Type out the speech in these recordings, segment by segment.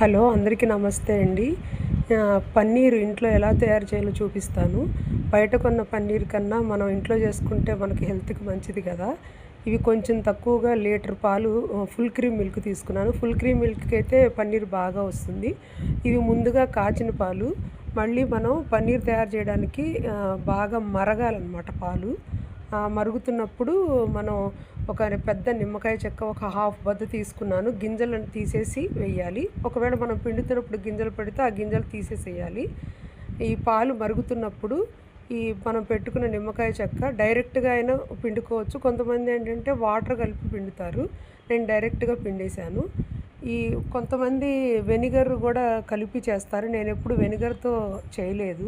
Hello అందరికీ నమస్తే అండి. పన్నీరు ఇంట్లో ఎలా తయారు చేయాలో చూపిస్తాను. బయట కొన్న పన్నీర్ కన్నా మనం ఇంట్లో చేసుకుంటే మనకి హెల్త్‌కి మంచిది కదా! ఇవి కొంచెం తక్కువగా లీటర్ పాలు ఫుల్ క్రీమ్ మిల్క్ తీసుకున్నాను. ఫుల్ క్రీమ్ మిల్క్‌కి అయితే పన్నీర్ బాగా వస్తుంది. ఇవి ముందుగా కాచిన పాలు. మళ్ళీ మనం పన్నీర్ తయారు చేయడానికి బాగా మరగాలన్నమాట పాలు. మరుగుతున్నప్పుడు మనం ఒక పెద్ద నిమ్మకాయ చెక్క ఒక హాఫ్ బద్ద తీసుకున్నాను. గింజలను తీసేసి వెయ్యాలి. ఒకవేళ మనం పిండుతున్నప్పుడు గింజలు పడితే ఆ గింజలు తీసేసేయాలి. ఈ పాలు మరుగుతున్నప్పుడు మనం పెట్టుకున్న నిమ్మకాయ చెక్క డైరెక్ట్‌గా అయినా పిండుకోవచ్చు. కొంతమంది ఏంటంటే వాటర్ కలిపి పిండుతారు. నేను డైరెక్ట్‌గా పిండేశాను. కొంతమంది వెనిగర్ కూడా కలిపి చేస్తారు. నేనెప్పుడు వెనిగర్‌తో చేయలేదు.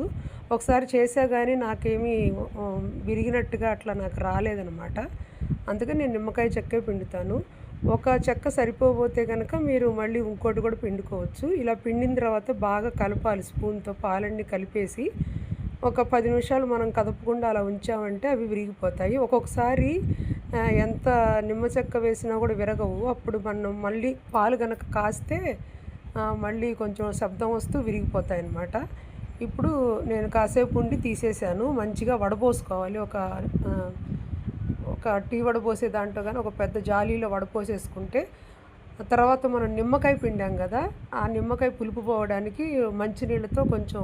ఒకసారి చేశా గానీ నాకేమీ విరిగినట్టుగా అట్లా నాకు రాలేదనమాట. అందుకని నేను నిమ్మకాయ చెక్కే పిండుతాను. ఒక చెక్క సరిపోతే గనక మీరు మళ్ళీ ఇంకోటి కూడా పిండుకోవచ్చు. ఇలా పిండిన తర్వాత బాగా కలపాలి స్పూన్‌తో పాలన్నీ కలిపేసి ఒక 10 నిమిషాలు మనం కదపకుండా అలా ఉంచామంటే అవి విరిగిపోతాయి. ఒక్కొక్కసారి ఎంత నిమ్మ చెక్క వేసినా కూడా విరగవు. అప్పుడు మనం మళ్ళీ పాలు గనక కాస్తే మళ్ళీ కొంచెం శబ్దం వస్తూ విరిగిపోతాయన్నమాట. ఇప్పుడు నేను కాసేపు ఉండి తీసేసాను. మంచిగా వడపోసుకోవాలి. ఒక టీ వడపోసే దాంట్లో గాని ఒక పెద్ద జాలీలో వడపోసేసుకుంటే తర్వాత మనం నిమ్మకాయ పిండాం కదా! ఆ నిమ్మకాయ పులుపు పోవడానికి మంచినీళ్ళతో కొంచెం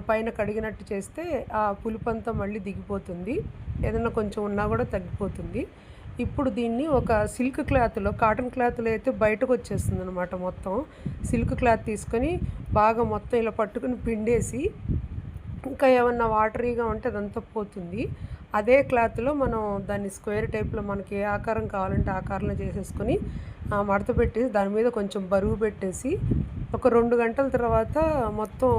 పైన కడిగినట్టు చేస్తే ఆ పులుపంతా మళ్ళీ దిగిపోతుంది. ఏదన్నా కొంచెం ఉన్నా కూడా తగ్గిపోతుంది. ఇప్పుడు దీన్ని ఒక సిల్క్ క్లాత్‌లో కాటన్ క్లాత్‌లో అయితే బయటకొచ్చేస్తుందనమాట మొత్తం. సిల్క్ క్లాత్ తీసుకొని బాగా మొత్తం ఇలా పట్టుకొని పిండేసి ఇంకా ఏమన్నా వాటరీగా ఉంటే అదంతా పోతుంది. అదే క్లాత్‌లో మనం దాన్ని స్క్వేర్ టైప్‌లో మనకి ఏ ఆకారం కావాలంటే ఆకారంలో చేసేసుకొని మడత పెట్టేసి దాని మీద కొంచెం బరువు పెట్టేసి ఒక 2 గంటల తర్వాత మొత్తం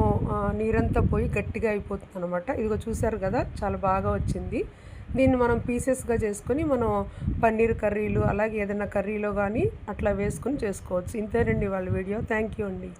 నీరంతా పోయి గట్టిగా అయిపోతుందనమాట. ఇదిగో చూసారు కదా! చాలా బాగా వచ్చింది. దీన్ని మనం పీసెస్‌గా చేసుకొని మనం పన్నీర్ కర్రీలు అలాగే ఏదైనా కర్రీలో గానీ అట్లా వేసుకొని చేసుకోవచ్చు. ఇంతేనండి ఇవాళ వీడియో. థ్యాంక్ యూ అండి.